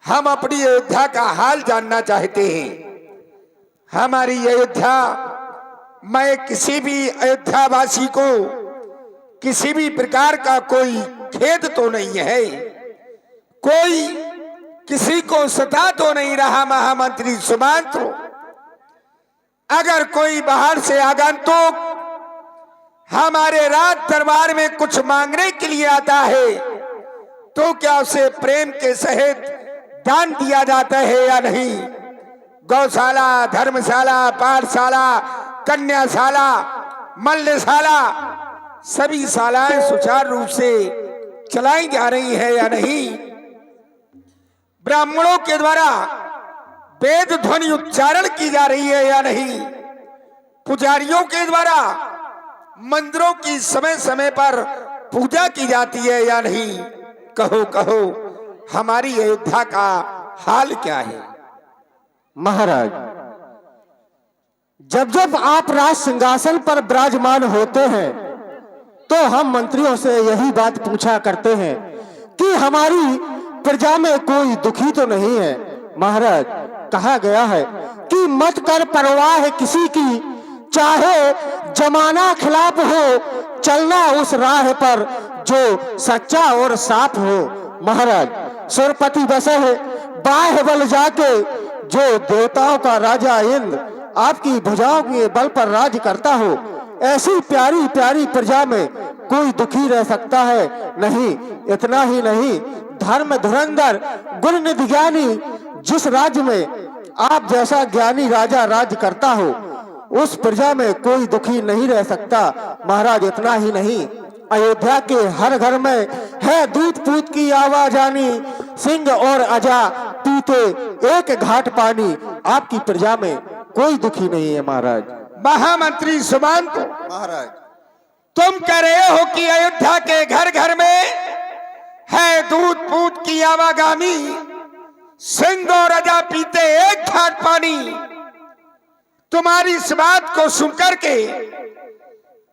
हम अपनी अयोध्या का हाल जानना चाहते हैं। हमारी अयोध्या, मैं किसी भी अयोध्यावासी को किसी भी प्रकार का कोई खेद तो नहीं है, कोई किसी को सता तो नहीं रहा। महामंत्री सुमंत्र, अगर कोई बाहर से आगंतुक हमारे राज दरबार में कुछ मांगने के लिए आता है तो क्या उसे प्रेम के सहित दान दिया जाता है या नहीं? गौशाला, धर्मशाला, पाठशाला, कन्याशाला, मल्लशाला, सभी शालाएं सुचारू रूप से चलाई जा रही है या नहीं? ब्राह्मणों के द्वारा वेद ध्वनि उच्चारण की जा रही है या नहीं? पुजारियों के द्वारा मंदिरों की समय समय पर पूजा की जाती है या नहीं? कहो कहो, हमारी अयोध्या का हाल क्या है? महाराज, जब जब आप राज सिंहासन पर विराजमान होते हैं तो हम मंत्रियों से यही बात पूछा करते हैं कि हमारी प्रजा में कोई दुखी तो नहीं है। महाराज, कहा गया है कि मत कर परवाह किसी की, चाहे जमाना खिलाफ हो, चलना उस राह पर जो सच्चा और साफ हो। महाराज, सुरपति बसे है बाह्य बल जाके, जो देवताओं का राजा इंद्र आपकी भुजाओं के बल पर राज करता हो, ऐसी प्यारी प्यारी प्रजा में कोई दुखी रह सकता है? नहीं। इतना ही नहीं, धर्म धुरंधर गुण निधि ज्ञानी जिस राज्य में आप जैसा ज्ञानी राजा राज करता हो, उस प्रजा में कोई दुखी नहीं रह सकता। महाराज, इतना ही नहीं, अयोध्या के हर घर में है दूध पूत की आवाजानी, सिंह और अजा पीते एक घाट पानी। आपकी प्रजा में कोई दुखी नहीं है। महाराज, महामंत्री सुमंत्र, महाराज, तुम कह रहे हो कि अयोध्या के घर घर में है दूध पूत की आवागामी, सिंह और अजा पीते एक घाट पानी। तुम्हारी इस बात को सुनकर के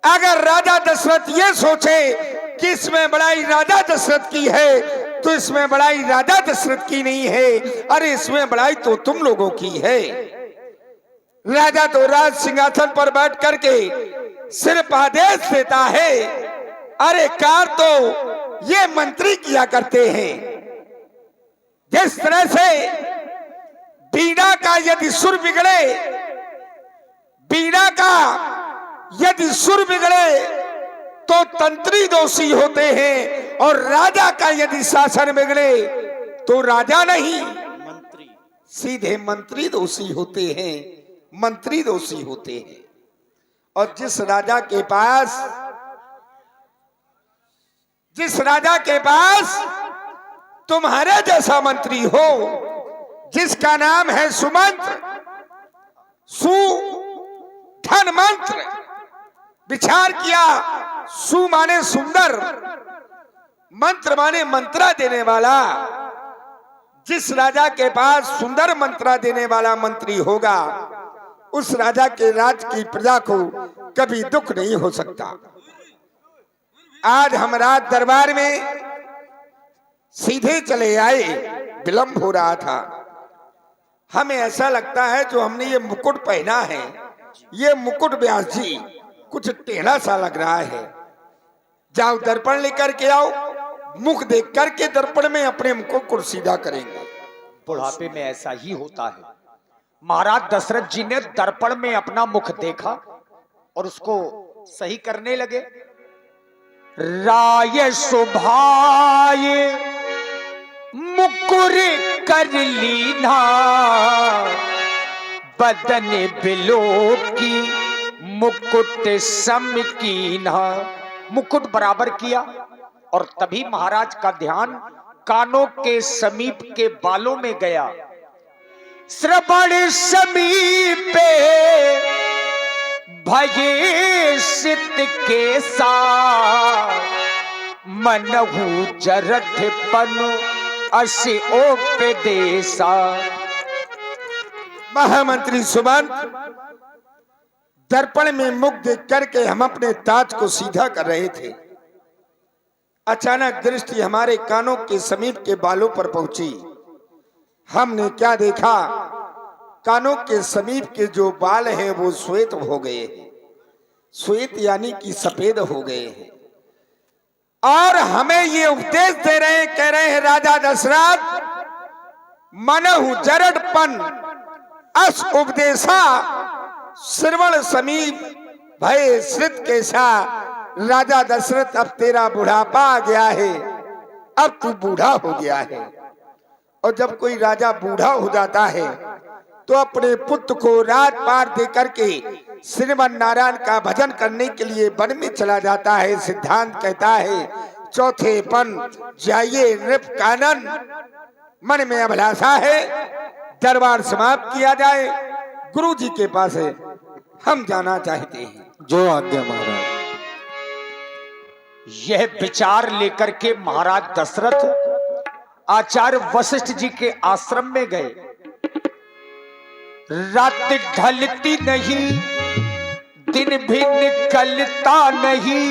अगर राजा दशरथ ये सोचे कि इसमें बड़ाई राजा दशरथ की है, तो इसमें बड़ाई राजा दशरथ की नहीं है, अरे इसमें बड़ाई तो तुम लोगों की है। राजा तो राज सिंहासन पर बैठ करके सिर्फ आदेश देता है, अरे कार तो ये मंत्री किया करते हैं। जिस तरह से बीड़ा का यदि सुर बिगड़े, बीड़ा का यदि सुर बिगड़े तो तंत्री दोषी होते हैं, और राजा का यदि शासन बिगड़े तो राजा नहीं, मंत्री, सीधे मंत्री दोषी होते हैं, मंत्री दोषी होते हैं। और जिस राजा के पास तुम्हारे जैसा मंत्री हो, जिसका नाम है सुमंत्र, धन मंत्र, विचार किया, सु माने सुंदर, मंत्र माने मंत्रा देने वाला। जिस राजा के पास सुंदर मंत्रा देने वाला मंत्री होगा, उस राजा के राज की प्रजा को कभी दुख नहीं हो सकता। आज हम राज दरबार में सीधे चले आए, विलंब हो रहा था। हमें ऐसा लगता है जो हमने ये मुकुट पहना है, ये मुकुट व्यास जी कुछ टेढ़ा सा लग रहा है। जाओ दर्पण लेकर के आओ, मुख देख करके दर्पण में अपने मुख को सीधा करेंगे। बुढ़ापे में ऐसा ही होता है। महाराज दशरथ जी ने दर्पण में अपना मुख देखा और उसको सही करने लगे। राय सुभाय मुकुर कर लीना, बदन बिलो की मुकुट सम कीना। मुकुट बराबर किया और तभी महाराज का ध्यान कानों के समीप के बालों में गया। श्रवण समीपे भये सित के साथ, मनहु जरठ पनु असी ओपदेशा। महामंत्री सुमंत, दर्पण में मुख देख करके हम अपने ताज को सीधा कर रहे थे। अचानक दृष्टि हमारे कानों के समीप के बालों पर पहुंची। हमने क्या देखा, कानों के समीप के जो बाल हैं वो श्वेत हो गए हैं, श्वेत यानी कि सफेद हो गए हैं। और हमें ये उपदेश दे रहे हैं, कह रहे हैं राजा दशरथ, मनहु जरड़पन अस उपदेशा श्रवण समीप भय श्रित कैसा। राजा दशरथ, अब तेरा बुढ़ापा आ गया है, अब तू बूढ़ा हो गया है। और जब कोई राजा बूढ़ा हो जाता है तो अपने पुत्र को रात पार दे करके श्रीमन नारायण का भजन करने के लिए वन में चला जाता है। सिद्धांत कहता है चौथे पन जाइए नृप कानन, मन में अभिलाषा है दरबार समाप्त किया जाए, गुरु जी के पास है, हम जाना चाहते हैं। जो आज्ञा महाराज। यह विचार लेकर के महाराज दशरथ आचार्य वशिष्ठ जी के आश्रम में गए। रात ढलती नहीं, दिन भी निकलता नहीं,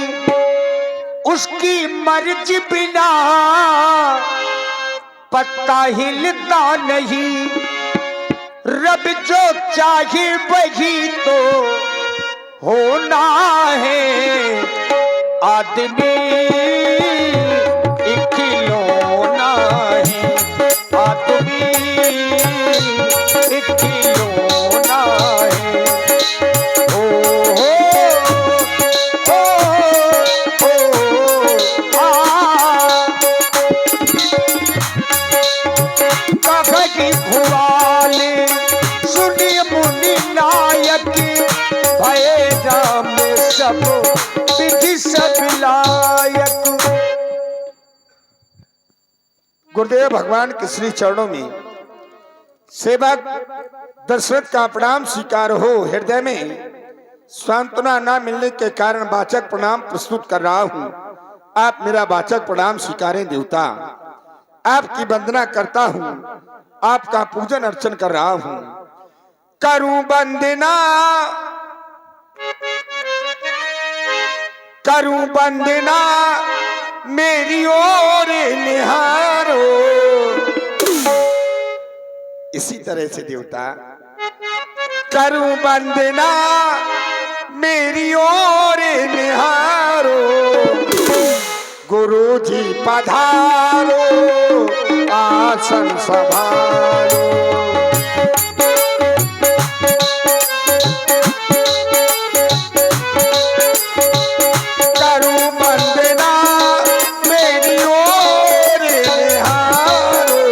उसकी मर्जी बिना पत्ता हिलता नहीं। रब जो चाहे वही तो होना है, आदमी इकलौना है, आदमी इकलौना है। ओ हो की भुआले सुनिए मुनि नायक, भय राम सब विधि सब लायक। गुरुदेव भगवान के श्री चरणों में सेवक दशरथ का प्रणाम स्वीकार हो। हृदय में सांत्वना न मिलने के कारण वाचक प्रणाम प्रस्तुत कर रहा हूँ। आप मेरा वाचक प्रणाम स्वीकारें देवता। आपकी वंदना करता हूँ, आपका पूजन अर्चन कर रहा हूँ। करूं वंदना, करूं वंदना मेरी ओर निहारो। इसी तरह से देवता, करूं वंदना मेरी ओर निहारो, गुरु जी पधारो आसन संभालो। करूं वंदना मेरी ओर निहारो,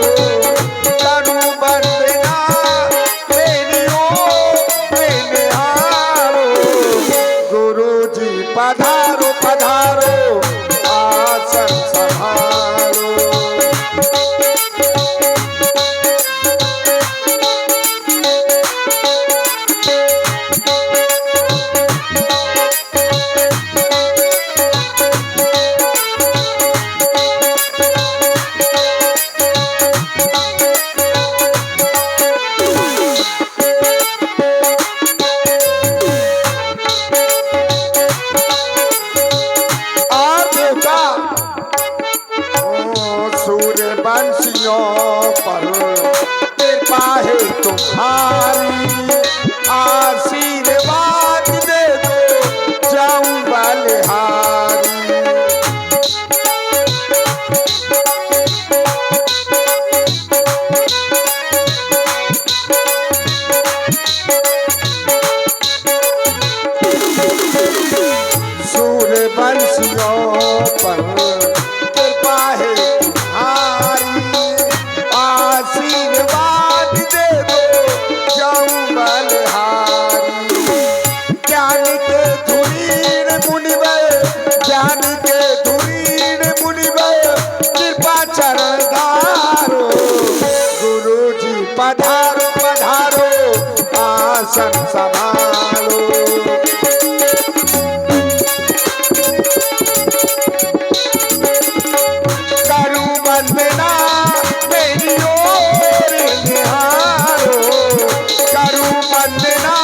करूं वंदना मेरी ओर निहारो, गुरु जी पधारो पधारो आसन संभालो। बंसियों पर कृपा है तुम्हारी, आशीर्वाद दे दो जाऊं बलिहारी। सूर्य बंसियों पर कृपा है आशीर्वाद दे दो जाऊं बलिहारी। ज्ञान के धुरीण मुनिवर, ज्ञान के धुरीण मुनिवर कृपा चरण धारो, गुरु जी पधारो पधारो आसन संभालो। करूं वंदना मेरी ओर निहारो, करूं वंदना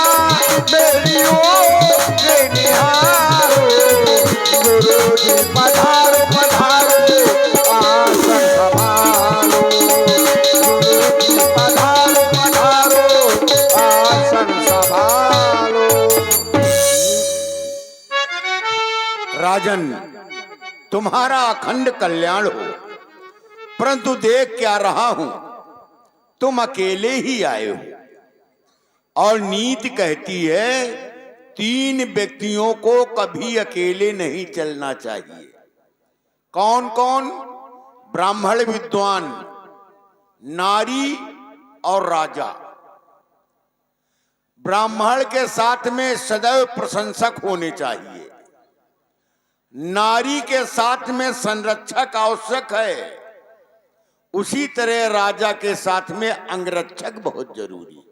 मेरी ओर निहारो, गुरु जी पधारो पधारो राजन, तुम्हारा अखंड कल्याण हो। परंतु देख क्या रहा हूं, तुम अकेले ही आए हो, और नीति कहती है 3 व्यक्तियों को कभी अकेले नहीं चलना चाहिए। कौन कौन? ब्राह्मण विद्वान, नारी और राजा। ब्राह्मण के साथ में सदैव प्रशंसक होने चाहिए, नारी के साथ में संरक्षक आवश्यक है, उसी तरह राजा के साथ में अंगरक्षक बहुत जरूरी।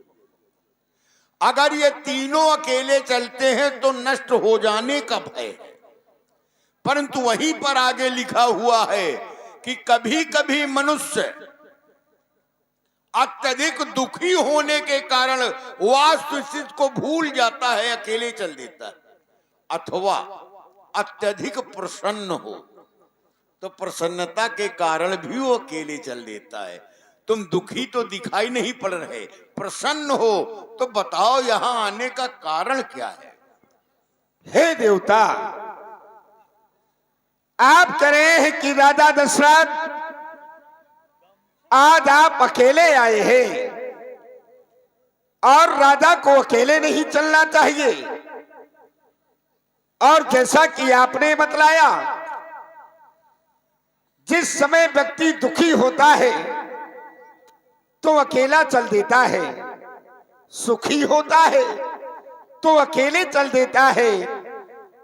अगर ये तीनों अकेले चलते हैं तो नष्ट हो जाने का भय है। परंतु वहीं पर आगे लिखा हुआ है कि कभी कभी मनुष्य अत्यधिक दुखी होने के कारण वास्तु स्थिति को भूल जाता है, अकेले चल देता है। अथवा अत्यधिक प्रसन्न हो तो प्रसन्नता के कारण भी वो अकेले चल देता है। तुम दुखी तो दिखाई नहीं पड़ रहे, प्रसन्न हो तो बताओ यहां आने का कारण क्या है? हे देवता, आप कह रहे हैं कि राजा दशरथ आज आप अकेले आए हैं और राजा को अकेले नहीं चलना चाहिए। और जैसा कि आपने बतलाया, जिस समय व्यक्ति दुखी होता है तो अकेला चल देता है, सुखी होता है तो अकेले चल देता है,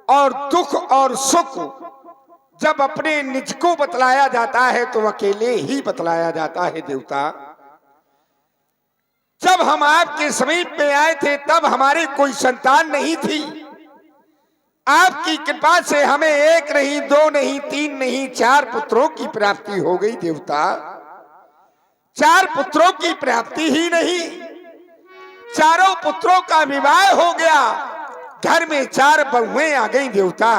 और दुख और सुख जब अपने निज को बतलाया जाता है तो अकेले ही बतलाया जाता है। देवता, जब हम आपके समीप में आए थे तब हमारी कोई संतान नहीं थी। आपकी कृपा से हमें 1 नहीं, 2 नहीं, 3 नहीं, 4 पुत्रों की प्राप्ति हो गई। देवता, 4 पुत्रों की प्राप्ति ही नहीं, चारों पुत्रों का विवाह हो गया, घर में 4 बहुएं आ गई। देवता,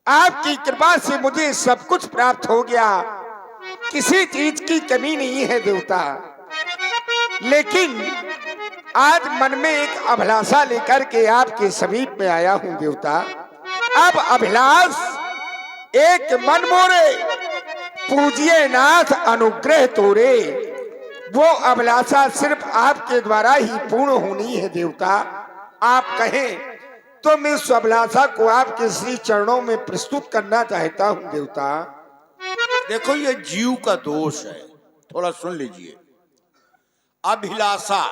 आपकी कृपा से मुझे सब कुछ प्राप्त हो गया, किसी चीज की कमी नहीं है। देवता, लेकिन आज मन में एक अभिलाषा लेकर के आपके समीप में आया हूं। देवता, अब अभिलाष एक मन मोरे, पूजिए नाथ अनुग्रह तोरे, वो अभिलाषा सिर्फ आपके द्वारा ही पूर्ण होनी है। देवता, आप कहें तो मैं इस अभिलाषा को आपके श्री चरणों में प्रस्तुत करना चाहता हूं। देवता, देखो ये जीव का दोष है, थोड़ा सुन लीजिए। अभिलाषा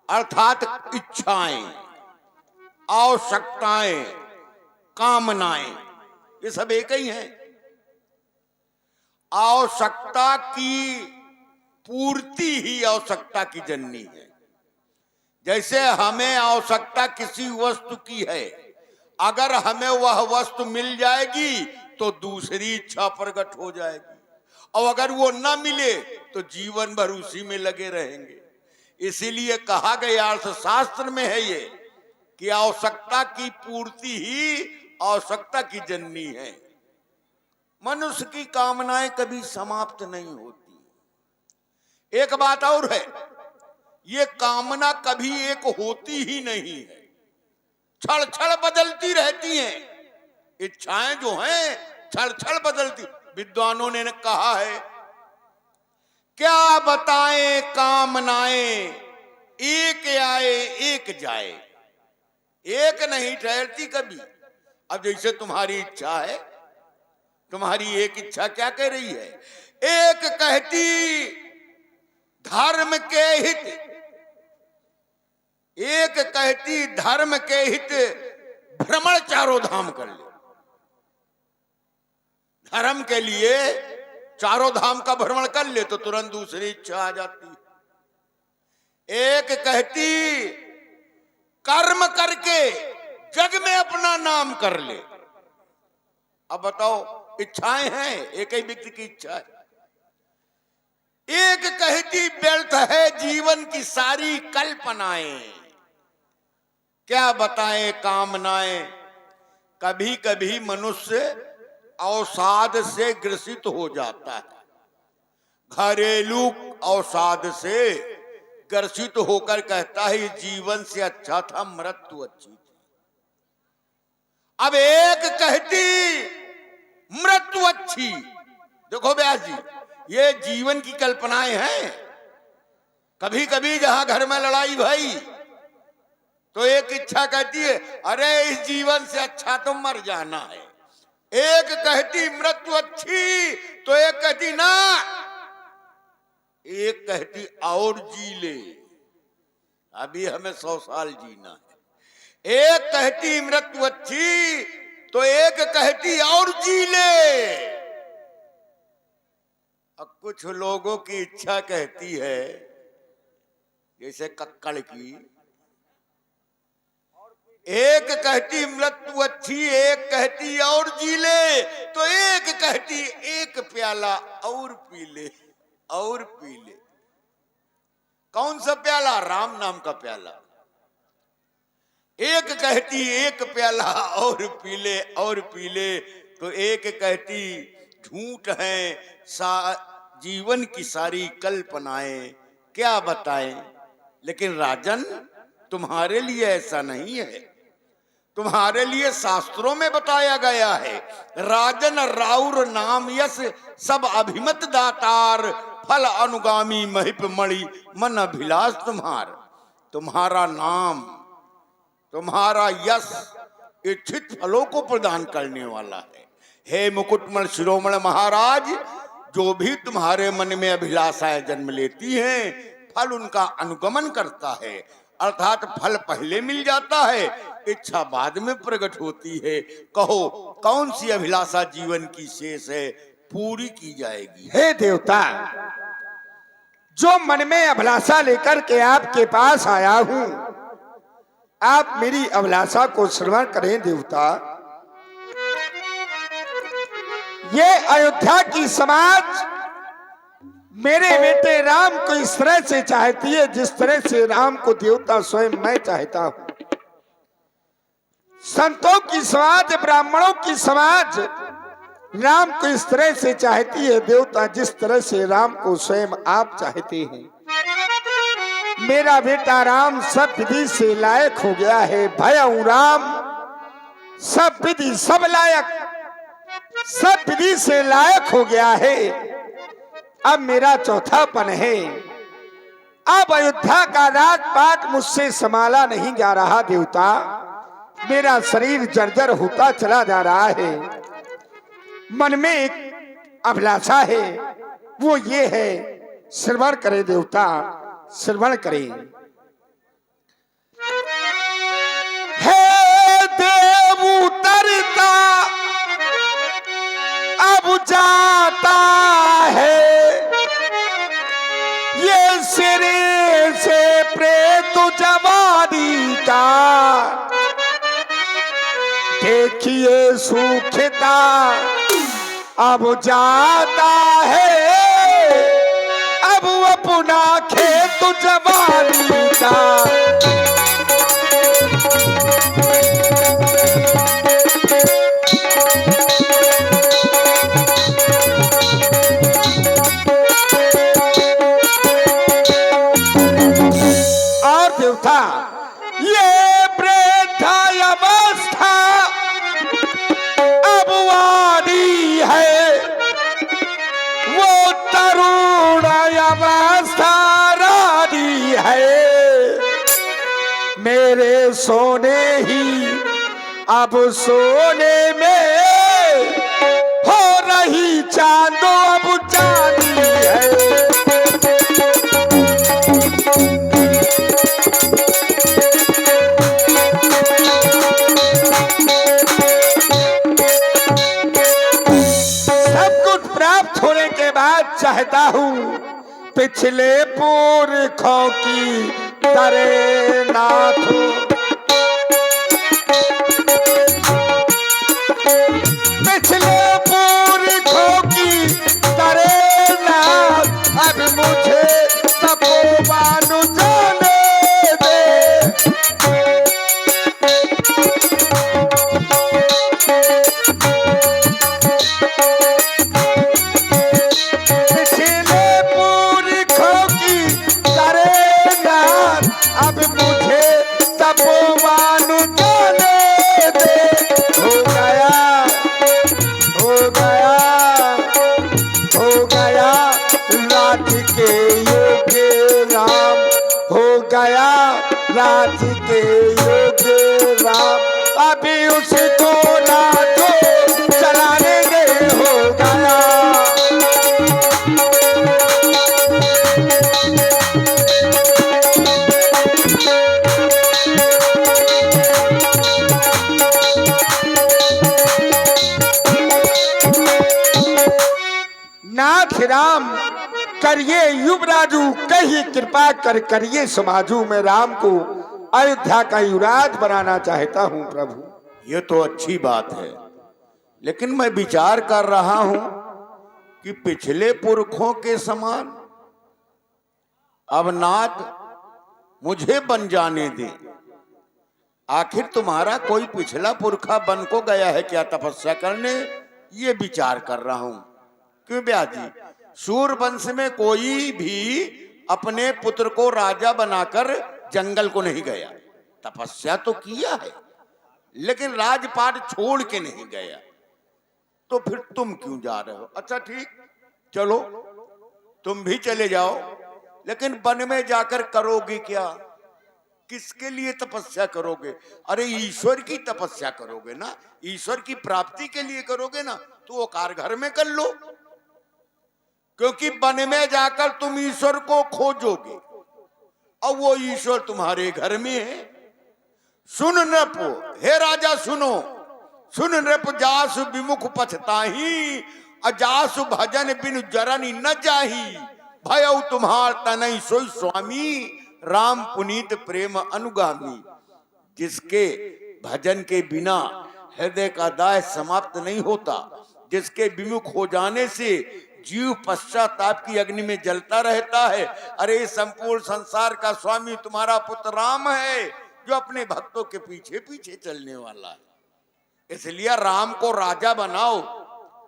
अर्थात इच्छाएं, आवश्यकताएं, कामनाएं, ये सब एक ही हैं। आवश्यकता की पूर्ति ही आवश्यकता की जननी है। जैसे हमें आवश्यकता किसी वस्तु की है, अगर हमें वह वस्तु मिल जाएगी तो दूसरी इच्छा प्रकट हो जाएगी, और अगर वो न मिले तो जीवन भर उसी में लगे रहेंगे। इसीलिए कहा गया अर्थशास्त्र में है ये कि आवश्यकता की पूर्ति ही आवश्यकता की जननी है। मनुष्य की कामनाएं कभी समाप्त नहीं होती। एक बात और है, ये कामना कभी एक होती ही नहीं है, क्षण क्षण बदलती रहती हैं। इच्छाएं जो हैं क्षण क्षण बदलती। विद्वानों ने कहा है, क्या बताएं कामनाएं, एक आए एक जाए, एक नहीं ठहरती कभी। अब जैसे तुम्हारी इच्छा है, तुम्हारी एक इच्छा क्या कह रही है? एक कहती धर्म के हित, एक कहती धर्म के हित भ्रमण 4 धाम कर ले। धर्म के लिए 4 धाम का भ्रमण कर ले तो तुरंत दूसरी इच्छा आ जाती है। एक कहती कर्म करके जग में अपना नाम कर ले। अब बताओ, इच्छाएं हैं, एक ही व्यक्ति की इच्छा है। एक कहती व्यर्थ है जीवन की सारी कल्पनाएं, क्या बताएं कामनाएं। कभी कभी मनुष्य अवसाद से ग्रसित हो जाता है, घरेलू अवसाद से ग्रसित होकर कहता है जीवन से अच्छा था मृत्यु अच्छी थी। अब एक कहती मृत्यु अच्छी। देखो व्यास जी, ये जीवन की कल्पनाएं हैं। कभी कभी जहां घर में लड़ाई भई तो एक इच्छा कहती है अरे इस जीवन से अच्छा तो मर जाना है। एक कहती मृत्यु अच्छी तो एक कहती ना, एक कहती और जी ले, अभी हमें 100 साल जीना है। एक कहती मृत्यु अच्छी तो एक कहती और जी ले। अब कुछ लोगों की इच्छा कहती है जैसे कक्कड़ की, एक कहती मृत्यु अच्छी, एक कहती और जी ले, तो एक कहती एक प्याला और पी ले, और पी ले। कौन सा प्याला? राम नाम का प्याला। एक कहती एक प्याला और पी ले, और पी ले, तो एक कहती झूठ है जीवन की सारी कल्पनाएं, क्या बताएं। लेकिन राजन, तुम्हारे लिए ऐसा नहीं है। तुम्हारे लिए शास्त्रों में बताया गया है, राजन राउर नाम यश सब अभिमत दातार, फल अनुगामी महिप मणि मन अभिलाष तुम्हार। तुम्हारा नाम, तुम्हारा यश इच्छित फलों को प्रदान करने वाला है। हे मुकुटमण शिरोमण महाराज, जो भी तुम्हारे मन में अभिलाषाएं जन्म लेती हैं, फल उनका अनुगमन करता है, अर्थात फल पहले मिल जाता है, इच्छा बाद में प्रकट होती है। कहो कौन सी अभिलाषा जीवन की शेष है, पूरी की जाएगी। हे देवता, जो मन में अभिलाषा लेकर के आपके पास आया हूं, आप मेरी अभिलाषा को श्रवण करें। देवता, ये अयोध्या की समाज मेरे बेटे राम को इस तरह से चाहती है जिस तरह से राम को देवता स्वयं मैं चाहता हूं। संतों की समाज, ब्राह्मणों की समाज राम को इस तरह से चाहती है देवता जिस तरह से राम को स्वयं आप चाहते हैं। मेरा बेटा राम सब विधि से लायक हो गया है। भयऊ राम सब विधि, सब लायक, सब विधि से लायक हो गया है। अब मेरा चौथापन है। अब अयोध्या का राजपाट मुझसे संभाला नहीं जा रहा देवता। मेरा शरीर जर्जर होता चला जा रहा है। मन में एक अभिलाषा है, वो ये है, श्रवण करे देवता, श्रवण करें। हे देव उतरता अब जाता है, ये सिरे से प्रेत जवानी का, देखिए सूखता अब जाता है, अब अपना खेत जवानी का। और देवता, ये वृद्धा अवस्था अब वारी है, वो तरुण अवस्था रानी है। मेरे सोने ही अब सोने में हो रही चांदो अब चांदी है। होने के बाद चाहता हूँ पिछले पुरखों की तरह नाथ, पिछले पुरखों की तरह नाथ, अब मुझे तपोवन जाने दे। अब मुझे तपोवन गया राज्य के योग्य राम, हो गया राज्य के योग्य राम। अभी उसको राजो चलाने दे, हो गया। नाथ राम करिए युवराजू, कही कृपा करिए समाजू। मैं राम को अयोध्या का युवराज बनाना चाहता हूं प्रभु। ये तो अच्छी बात है, लेकिन मैं विचार कर रहा हूं कि पिछले पुरखों के समान अब नाथ मुझे बन जाने दे। आखिर तुम्हारा कोई पिछला पुरखा बन को गया है क्या तपस्या करने? ये विचार कर रहा हूं। क्यों ब्याह जी, सूर्यवंश में कोई भी अपने पुत्र को राजा बनाकर जंगल को नहीं गया। तपस्या तो किया है, लेकिन राजपाट छोड़ के नहीं गया। तो फिर तुम क्यों जा रहे हो? अच्छा ठीक, चलो तुम भी चले जाओ, लेकिन वन में जाकर करोगे क्या? किसके लिए तपस्या करोगे? अरे ईश्वर की तपस्या करोगे ना, ईश्वर की प्राप्ति के लिए करोगे ना, तो वो कार्य घर में कर लो। क्योंकि वन में जाकर तुम ईश्वर को खोजोगे और वो ईश्वर तुम्हारे घर में है। सुन नृप, हे राजा सुनो, सुन नृप जासु विमुख पछताही, अजासु भजन बिनु जरनी न जाही, भयउ तुम्हार तनई सोई स्वामी, राम पुनीत प्रेम अनुगामी। जिसके भजन के बिना हृदय का दाह समाप्त नहीं होता, जिसके विमुख हो जाने से जीव पश्चाताप की अग्नि में जलता रहता है। अरे संपूर्ण संसार का स्वामी तुम्हारा पुत्र राम है, जो अपने भक्तों के पीछे पीछे चलने वाला है। इसलिए राम को राजा बनाओ,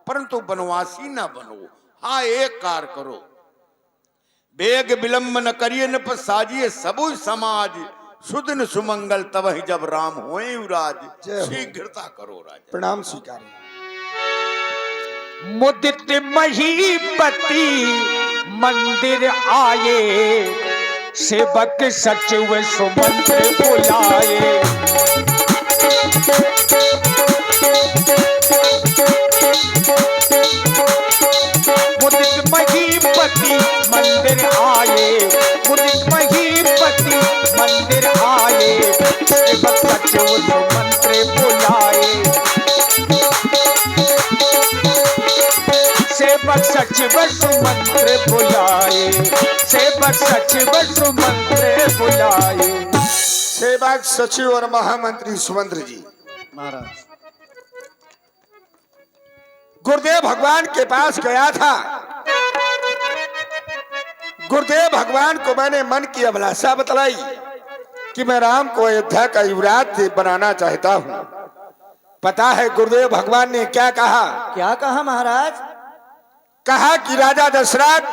परंतु वनवासी ना बनो। हाँ एक कार्य करो, बेग विलंब न करिए न साजिए सबु समाज, सुदिन सुमंगल तब ही जब राम होए युवराज। शीघ्रता करो राजा। प्रणाम स्वीकार। मुदित महीपति मंदिर आए, सेवक सचिव सुमंत्र बुलाए। मुदित महीपति मंदिर आए, मुदित महीपति मंदिर आए, सेवक सचिव सुमंत्र बुलाए। सेवक सचिव सुमंत्र बुलाए, सेवक सचिव सुमंत्र बुलाए। सेवक सचिव और महामंत्री सुमंत्र जी महाराज गुरुदेव भगवान के पास गया था। गुरुदेव भगवान को मैंने मन की अभिलाषा बतलाई कि मैं राम को अयोध्या का युवराज बनाना चाहता हूं। पता है गुरुदेव भगवान ने क्या कहा? क्या कहा महाराज? कहा कि राजा दशरथ,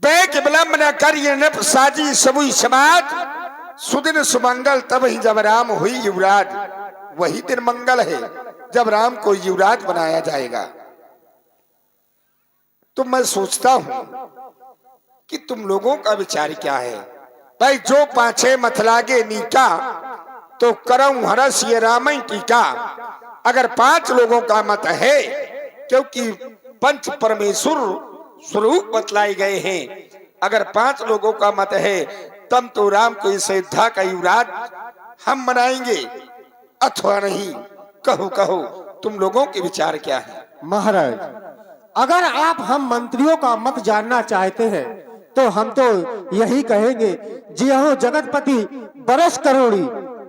बेग विलंब न करिए नृप साजी सबुई समाज, सुदिन सुमंगल तब ही जब राम हुई युवराज। वही दिन मंगल है जब राम को युवराज बनाया जाएगा। तो मैं सोचता हूं कि तुम लोगों का विचार क्या है? भाई जो पाछे मत लागे नीका, तो करऊं हरस ये रामई टीका। अगर 5 लोगों का मत है, क्योंकि पंच परमेश्वर स्वरूप बतलाए गए हैं, अगर 5 लोगों का मत है तब तो राम को इस अयोध्या का युवराज हम बनाएंगे, अथवा नहीं। कहो कहो तुम लोगों के विचार क्या है? महाराज अगर आप हम मंत्रियों का मत जानना चाहते हैं तो हम तो यही कहेंगे, जियो जगतपति बरस करोड़ी,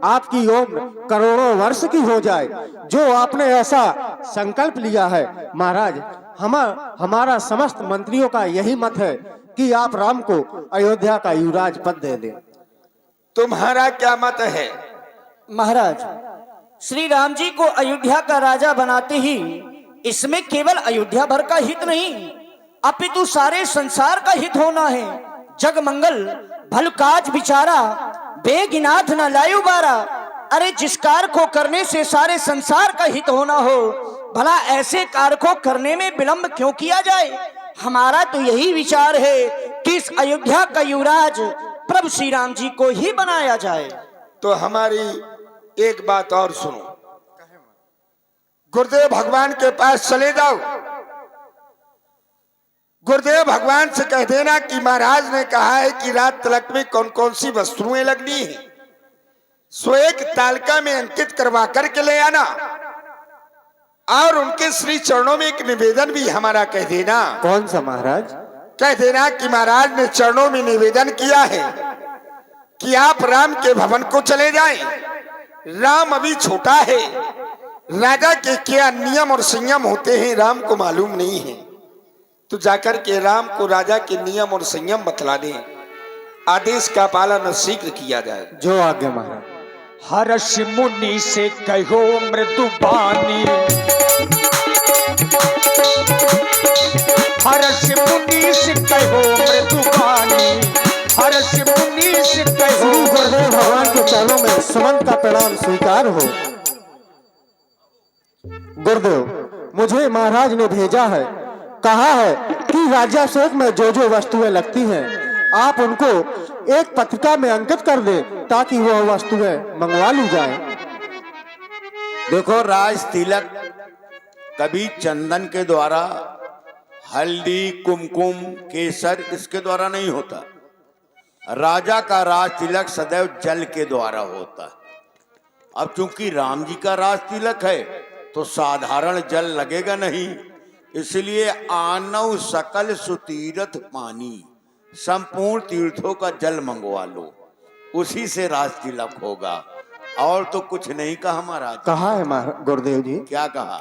आपकी उम्र करोड़ों वर्ष की हो जाए, जो आपने ऐसा संकल्प लिया है। महाराज हमारा समस्त मंत्रियों का यही मत है कि आप राम को अयोध्या का युवराज पद दे दें। तुम्हारा क्या मत है? महाराज श्री राम जी को अयोध्या का राजा बनाते ही इसमें केवल अयोध्या भर का हित नहीं, अपितु सारे संसार का हित होना है। जग मंगल भल काज बिचारा, बेगिनाथ न लायु बारा, अरे जिस कार्य को करने से सारे संसार का हित होना हो, भला ऐसे कार्य को करने में विलंब क्यों किया जाए। हमारा तो यही विचार है कि इस अयोध्या का युवराज प्रभु श्री राम जी को ही बनाया जाए। तो हमारी एक बात और सुनो, गुरुदेव भगवान के पास चले जाओ, गुरुदेव भगवान से कह देना कि महाराज ने कहा है कि रात तिलक में कौन कौन सी वस्तुएं लगनी है, सो एक तालिका में अंकित करवा करके ले आना, और उनके श्री चरणों में एक निवेदन भी हमारा कह देना। कौन सा महाराज? कह देना कि महाराज ने चरणों में निवेदन किया है कि आप राम के भवन को चले जाएं। राम अभी छोटा है, राजा के क्या नियम और संयम होते हैं राम को मालूम नहीं है, तो जाकर के राम को राजा के नियम और संयम बतला दें, आदेश का पालन शीघ्र किया जाए। जो आज्ञा महाराज। हर्ष मुनि से कहो मृदुबानी, हर्ष मुनि से कहो मृदुबानी, हर्ष मुनि से कहो। श्री गुरुदेव भगवान के चरणों में सुमंत का प्रणाम स्वीकार हो। गुरुदेव, मुझे महाराज ने भेजा है, कहा है कि राज्याभिषेक में जो जो वस्तुएं लगती हैं आप उनको एक पत्रिका में अंकित कर दे ताकि वह वस्तुएं मंगवा ली जाए। देखो, राज तिलक कभी चंदन के द्वारा, हल्दी, कुमकुम, केसर इसके द्वारा नहीं होता। राजा का राज तिलक सदैव जल के द्वारा होता है। अब चूंकि राम जी का राज तिलक है तो साधारण जल लगेगा नहीं, इसलिए आनव सकल सुतीरथ पानी, संपूर्ण तीर्थों का जल मंगवा लो, उसी से राज तिलक होगा। और तो कुछ नहीं कहा महाराज। कहा है गुरुदेव जी। क्या कहा?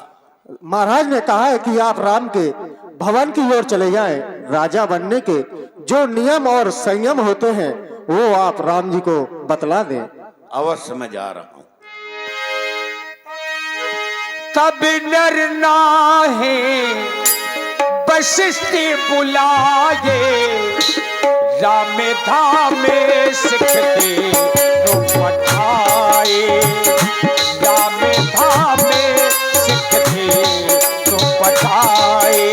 महाराज ने कहा है कि आप राम के भवन की ओर चले जाएं, राजा बनने के जो नियम और संयम होते हैं वो आप राम जी को बतला दें। अवश्य मैं जा रहा हूं। तब नर नाहे वशिष्ठ बुलाए, राम धामे सिखते तो पठाए, राम धामे सिखते तो पठाए।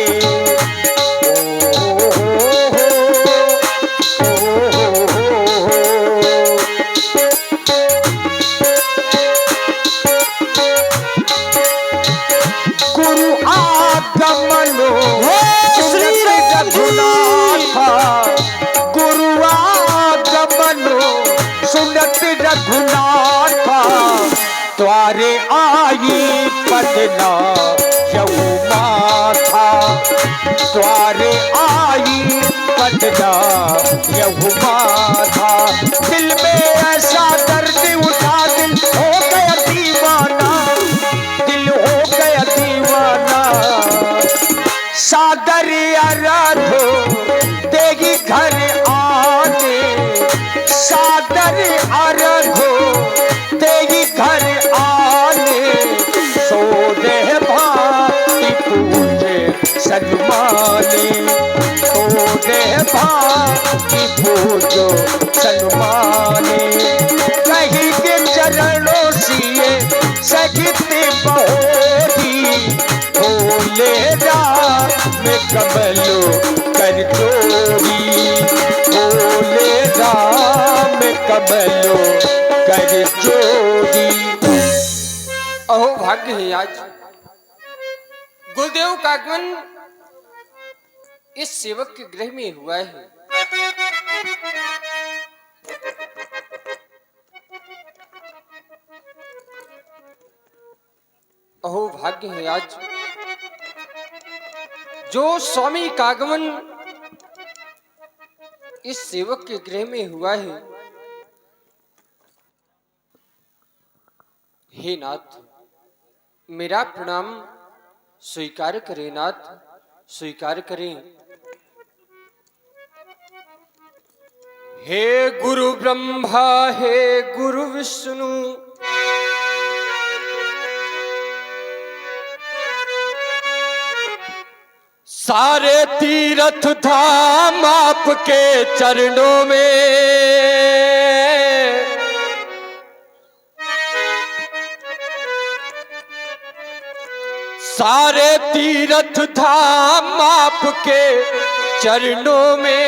गुरु आगमनो गुरु आगमनो सुनत रघुनाथा, द्वारे आई पदना यऊ माथा, द्वारे आई पदना यऊ माथा। दिल में ऐसा दर्द उठा, दिल हो गया दीवाना, दिल हो गया दीवाना। सागर आराधो देगी घर आने, सागर आराधो देगी घर आने। सो दे भाई पूजे सन्माने, सो दे भाई पूजो सन्माने। कहीं के चरणों सिए सगित बहोरी, भोले राम कमलो कर चोरी, भोले राम कमलो कर चोरी। अहो भाग्य है आज गुरुदेव का आगमन इस सेवक के गृह में हुआ है। अहो भाग्य है आज जो स्वामी का आगमन इस सेवक के गृह में हुआ है। हे नाथ, मेरा प्रणाम स्वीकार करें नाथ, स्वीकार करें। हे गुरु ब्रह्मा, हे गुरु विष्णु, सारे तीर्थ धाम आपके चरणों में। सारे तीर्थ धाम आपके चरणों में,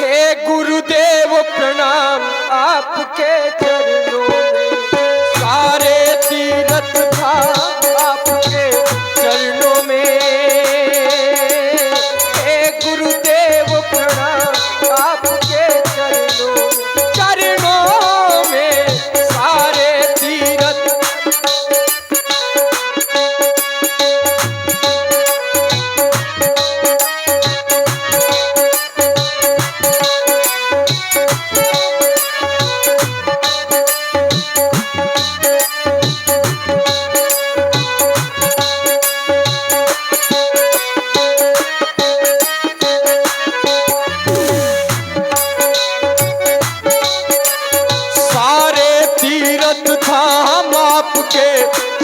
हे गुरुदेव प्रणाम आपके चरणों में। सारे तीर्थ धाम आपके चरणों में, हे गुरुदेव प्रणाम आपके चरणों में सारे तीर्थ।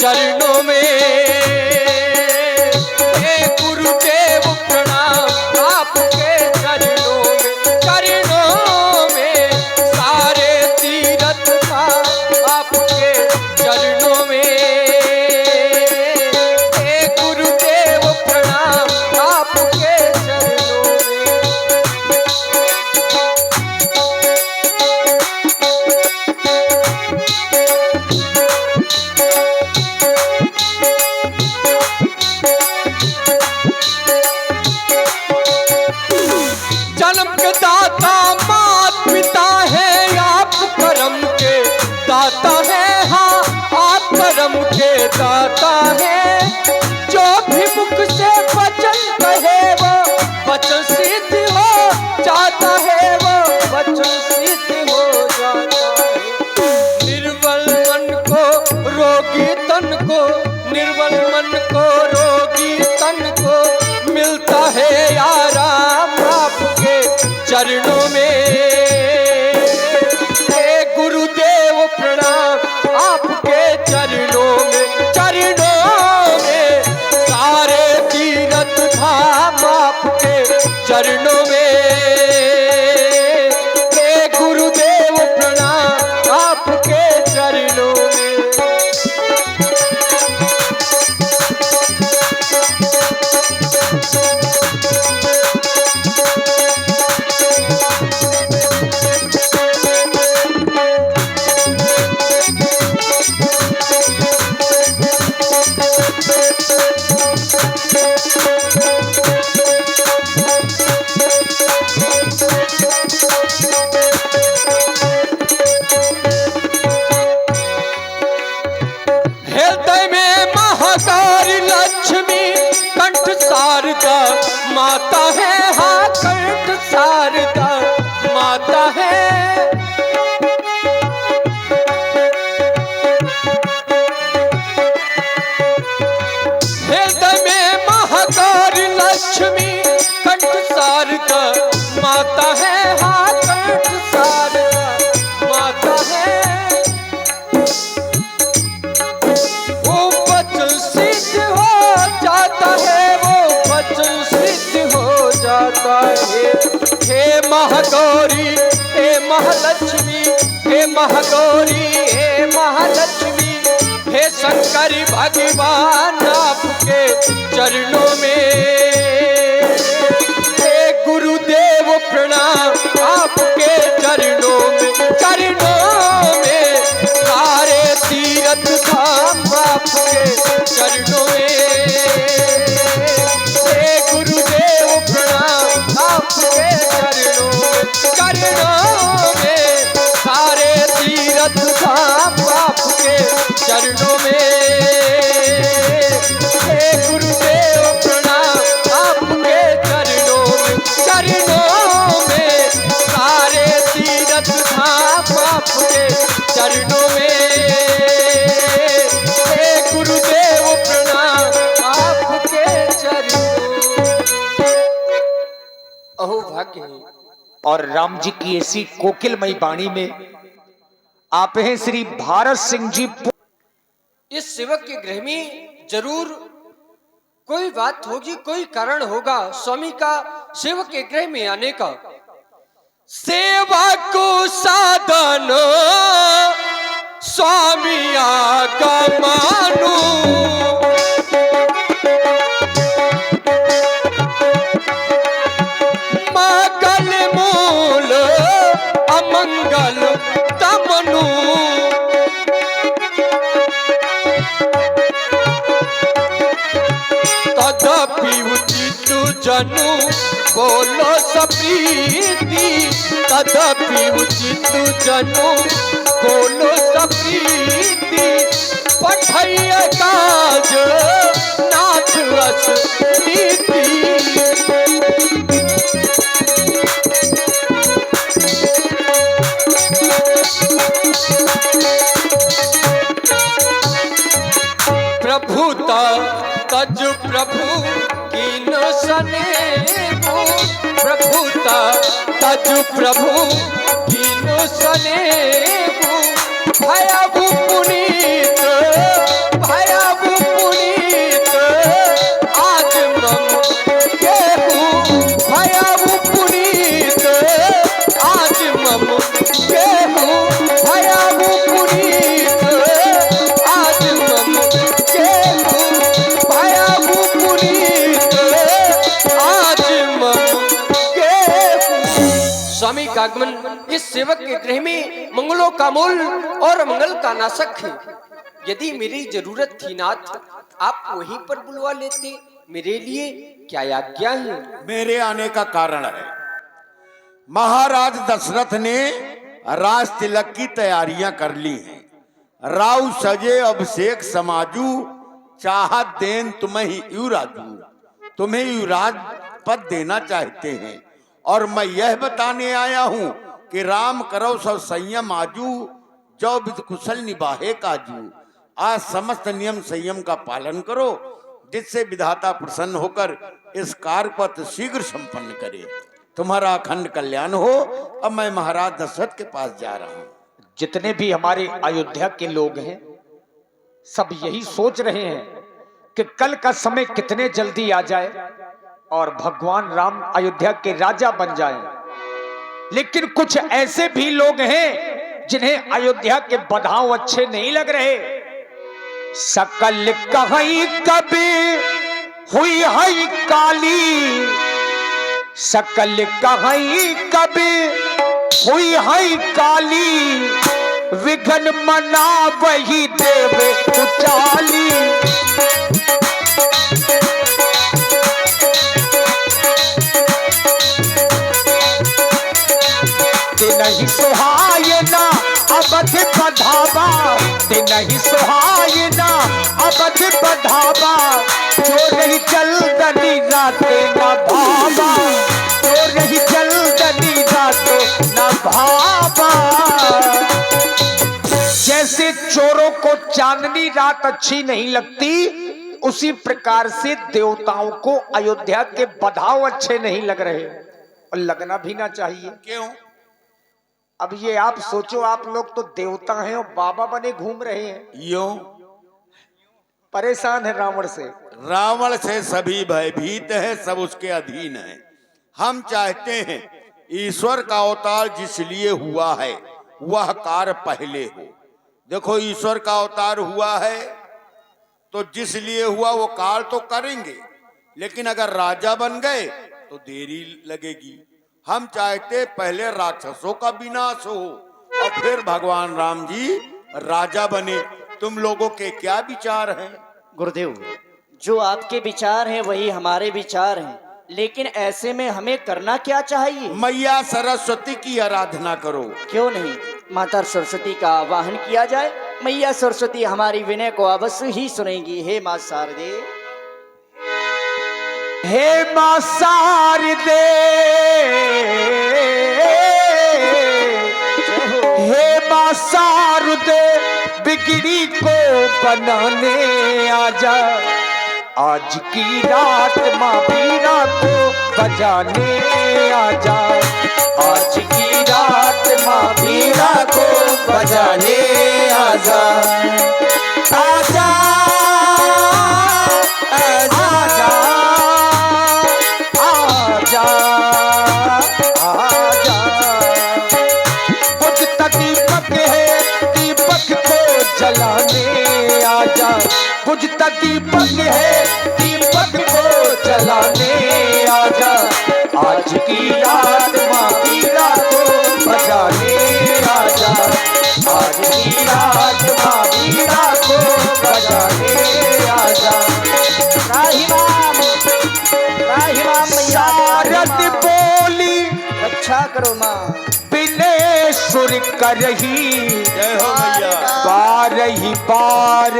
चरणों में, हे गुरुदेव प्रणाम आपके चरणों में सारे तीर्थ धाम आपके चरणों में, हे गुरुदेव प्रणाम आपके चरणों में। जन्म के दाता मात पिता है आप कर्म के दाता है, हाँ आप कर्म के दाता है। जो भी मुख से वचन कहे वो वचन सिद्ध हो जाता है, वो वचन सिद्ध हो जाता है। निर्बल मन को रोगी तन को, निर्बल मन को रोगी तन को मिलता है आराम आपके चरणों में, हे गुरुदेव प्रणाम आपके चरणों में। चरणों में सारे तीर्थ धाम आपके चरणों में, हे गुरुदेव प्रणाम आपके चरणों में। हृदय में महाकाली लक्ष्मी कंठ शारदा माता है, हाँ कंठ शारदा माता है। हृदय में महाकाली लक्ष्मी कंठ शारदा माता है, हाँ कंठ शारदा माता है। वो वचन सिद्ध हो जाता है, वो वचन सिद्ध हो जाता है। हे महागौरी हे महालक्ष्मी, हे महागौरी हे महालक्ष्मी, हे शंकर भगवान आपके चरणों में, हे गुरुदेव प्रणाम आपके चरणों में। चरणों में सारे तीर्थ धाम आपके चरणों में, हे गुरुदेव प्रणाम आपके चरणों में। चरणों में सारे तीर्थ धाम आपके चरणों में, हे गुरुदेव प्रणाम आपके चरणों में। चरणों में सारे तीर्थ धाम आपके चरणों में, हे गुरुदेव प्रणाम आपके चरणों। अहो भाग्य है। और राम जी की ऐसी कोकिलमयी वाणी में आप हैं श्री भारत सिंह जी। इस सेवक के गृह में जरूर कोई बात होगी, कोई कारण होगा स्वामी का सेवक के गृह में आने का। सेवा को साधन स्वामी आगमन जनु बोलो सप्रीति तदपि उचित जनु बोलो सप्रीति पठैया काज नाथ रस नीति। प्रभुता तज प्रभु कीन सनेहु प्रभुता तज प्रभु कीन सनेहु भयबु पुनीत आज मम केहू भयबु पुनीत आज मम केहू भयबु पुनीत आज मम केहू भयबु पुनीत आज मम केहू। स्वामी का आगमन इस सेवक के गृह में मंगलों का मूल और मंगल का नाशक है। यदि मेरी जरूरत थी नाथ आप वहीं पर बुलवा लेते, मेरे लिए क्या आज्ञा है? मेरे आने का कारण है, महाराज दशरथ ने राज तिलक की तैयारियां कर ली हैं। राव सजे अभिषेक समाजू चाहत देन तुम्हें ही युवराजू, तुम्हें युवराज पद देना चाहते हैं। और मैं यह बताने आया हूं कि राम करो सब संयम आजू, जो विध कुशल निभाहे काजू। आज समस्त नियम संयम का पालन करो, जिससे विधाता प्रसन्न होकर इस कार्य को शीघ्र संपन्न करे। तुम्हारा अखंड कल्याण हो। अब मैं महाराज दशरथ के पास जा रहा हूं। जितने भी हमारे अयोध्या के लोग हैं सब यही सोच रहे हैं कि कल का समय कितने जल्दी आ जाए और भगवान राम अयोध्या के राजा बन जाएं। लेकिन कुछ ऐसे भी लोग हैं जिन्हें अयोध्या के बधाव अच्छे नहीं लग रहे। सकल कहीं कभी हुई है काली, सकल कहीं कभी हुई है काली, विघन मना वही देव उचाली। नहीं सुहाय ना अवध बधावा, नहीं सुहाय ना अवध बधावा, जो रही जल्दनी राते न भावा, जो रही जल्दनी राते न भावा। जैसे चोरों को चांदनी रात अच्छी नहीं लगती, उसी प्रकार से देवताओं को अयोध्या के बधाव अच्छे नहीं लग रहे और लगना भी ना चाहिए। क्यों? अब ये आप सोचो, आप लोग तो देवता हैं और बाबा बने घूम रहे हैं। यूं परेशान है रावण से। रावण से सभी भयभीत है, सब उसके अधीन है। हम चाहते हैं ईश्वर का अवतार जिस लिए हुआ है वह कार्य पहले हो। देखो, ईश्वर का अवतार हुआ है तो जिस लिए हुआ वो कार्य तो करेंगे, लेकिन अगर राजा बन गए तो देरी लगेगी। हम चाहते पहले राक्षसों का विनाश हो और फिर भगवान राम जी राजा बने। तुम लोगों के क्या विचार हैं? गुरुदेव, जो आपके विचार हैं वही हमारे विचार हैं, लेकिन ऐसे में हमें करना क्या चाहिए? मैया सरस्वती की आराधना करो। क्यों नहीं, माता सरस्वती का आवाहन किया जाए। मैया सरस्वती हमारी विनय को अवश्य ही सुनेंगी। हे माँ शारदे, हे मां शारदे, हे मां शारदे, बिगड़ी को बनाने आजा, आज की रात मां बीरा को बजाने आजा, आज की रात मां बीरा को बजाने आजा, आजा जलाने आजा, बुझता दीपक है दीपक को जलाने आजा, आज की रात मां बीरा को बजाने आजा, आज की रात मां बीरा को बजाने आजा। राही माम मैया करो माँ। बिलेश्वर करही जय हो मैया। बारही बार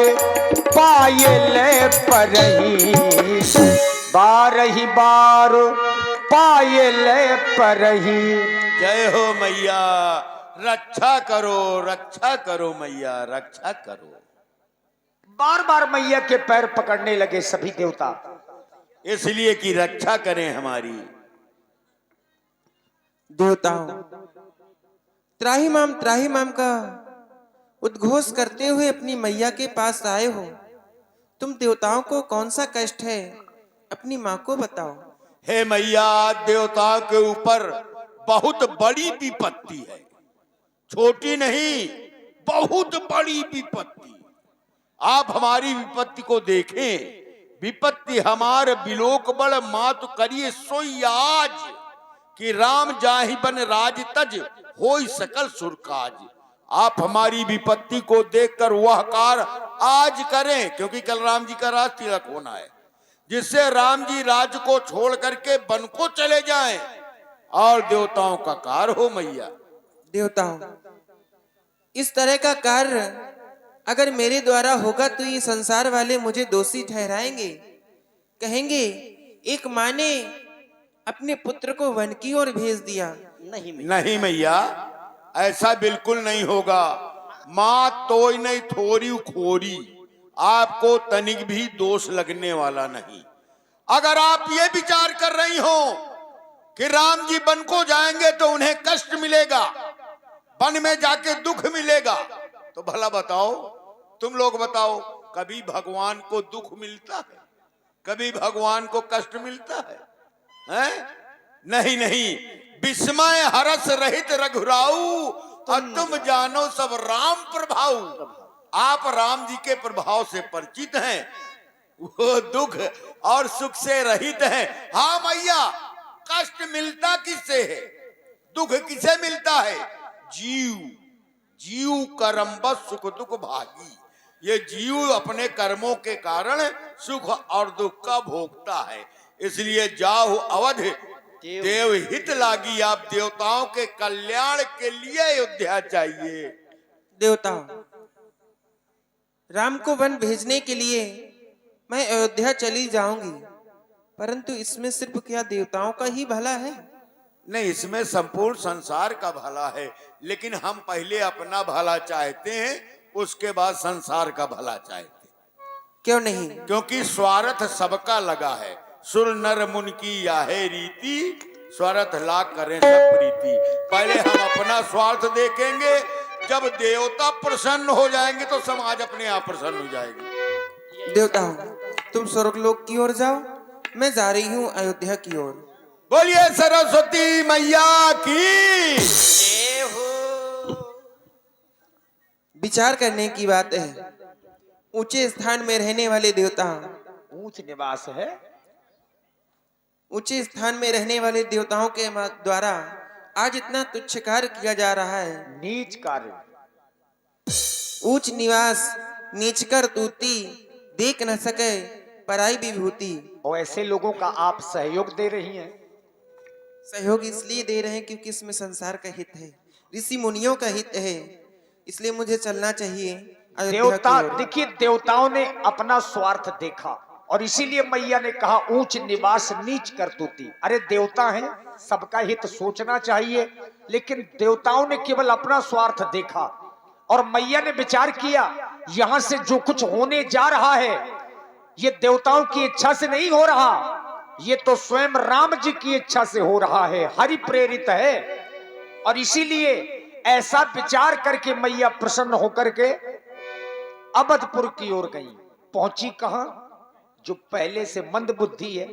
पायल परही, बारही बार पायल परही। जय हो मैया। रक्षा करो मैया, रक्षा करो। बार बार मैया के पैर पकड़ने लगे सभी देवता, इसलिए कि रक्षा करें हमारी। देवताओं, त्राहिमाम का उद्घोष करते हुए अपनी मैया के पास आए हो। तुम देवताओं को कौन सा कष्ट है, अपनी माँ को बताओ। हे मैया, देवताओं के ऊपर बहुत बड़ी विपत्ति है, छोटी नहीं, बहुत बड़ी विपत्ति। आप हमारी विपत्ति को देखें। विपत्ति हमार बिलोक बड़ मातु करिए सोई आज, कि राम जाहि बन राज तज होई सकल सुरकाज। आप हमारी विपत्ति को देखकर वह कार्य आज करें, क्योंकि कल राम जी का राज तिलक होना है, जिससे राम जी राज को छोड़ करके वन को चले जाएं और देवताओं का कार्य हो मैया। देवताओं, इस तरह का कार्य अगर मेरे द्वारा होगा तो ये संसार वाले मुझे दोषी ठहराएंगे। कहेंगे एक माँ ने अपने पुत्र को वन की ओर भेज दिया। नहीं मैया, ऐसा बिल्कुल नहीं होगा। माँ तोय नहीं थोरी खोरी, आपको तनिक भी दोष लगने वाला नहीं। अगर आप ये विचार कर रही हो कि राम जी वन को जाएंगे तो उन्हें कष्ट मिलेगा, वन में जाके दुख मिलेगा, तो भला बताओ, तुम लोग बताओ, कभी भगवान को दुख मिलता है? कभी भगवान को कष्ट मिलता है? हैं? नहीं नहीं। विस्मय हरस रहित रघुराऊ, और तुम जानो सब राम प्रभाऊ। आप राम जी के प्रभाव से परिचित हैं, वो दुख और सुख से रहित हैं। हाँ मैया, कष्ट मिलता किससे है, दुख किसे मिलता है? जीव कर्म बस सुख दुख भागी। ये जीव अपने कर्मों के कारण सुख और दुख का भोगता है। इसलिए जाहु अवध देव हित लागी। आप देवताओं के कल्याण के लिए अयोध्या चाहिए। देवताओं, राम को वन भेजने के लिए मैं अयोध्या चली जाऊंगी, परंतु इसमें सिर्फ क्या देवताओं का ही भला है? नहीं, इसमें संपूर्ण संसार का भला है, लेकिन हम पहले अपना भला चाहते हैं, उसके बाद संसार का भला चाहते हैं। क्यों नहीं? क्योंकि स्वार्थ सबका लगा है। सुर नर मुन की याहे रीति, स्वार्थ लाग करें सब प्रीति। पहले हम अपना स्वार्थ देखेंगे, जब देवता प्रसन्न हो जाएंगे तो समाज अपने आप प्रसन्न हो जाएगी। देवताओं, तुम स्वर्गलोक की ओर जाओ, मैं जा रही हूँ अयोध्या की ओर। बोलिए सरस्वती मैया की। विचार करने की बात है, ऊंचे स्थान में रहने वाले देवता, ऊंच निवास है, ऊंचे स्थान में रहने वाले देवताओं के द्वारा आज इतना तुच्छ कार्य किया जा रहा है। नीच कार्य, ऊंच निवास नीच कर तूती, देख न सके पराई विभूति। और ऐसे लोगों का आप सहयोग दे रही हैं। सहयोग इसलिए दे रहे हैं क्योंकि इसमें संसार का हित है, ऋषि मुनियों का हित है, इसलिए मुझे चलना चाहिए अयोध्या देवता, की ओर। देखिए देवताओं ने अपना स्वार्थ देखा और इसीलिए मैया ने कहा ऊंच निवास नीच करतूती। अरे देवता हैं, सबका हित सोचना चाहिए, लेकिन देवताओं ने केवल अपना स्वार्थ देखा और मैया ने विचार किया यहां से जो कुछ होने जा रहा है ये देवताओं की इच्छा से नहीं हो रहा, ये तो स्वयं राम जी की इच्छा से हो रहा है, हरि प्रेरित है। और इसीलिए ऐसा विचार करके मैया प्रसन्न होकर के अवधपुर की ओर गई। पहुंची कहां? जो पहले से मंद बुद्धि है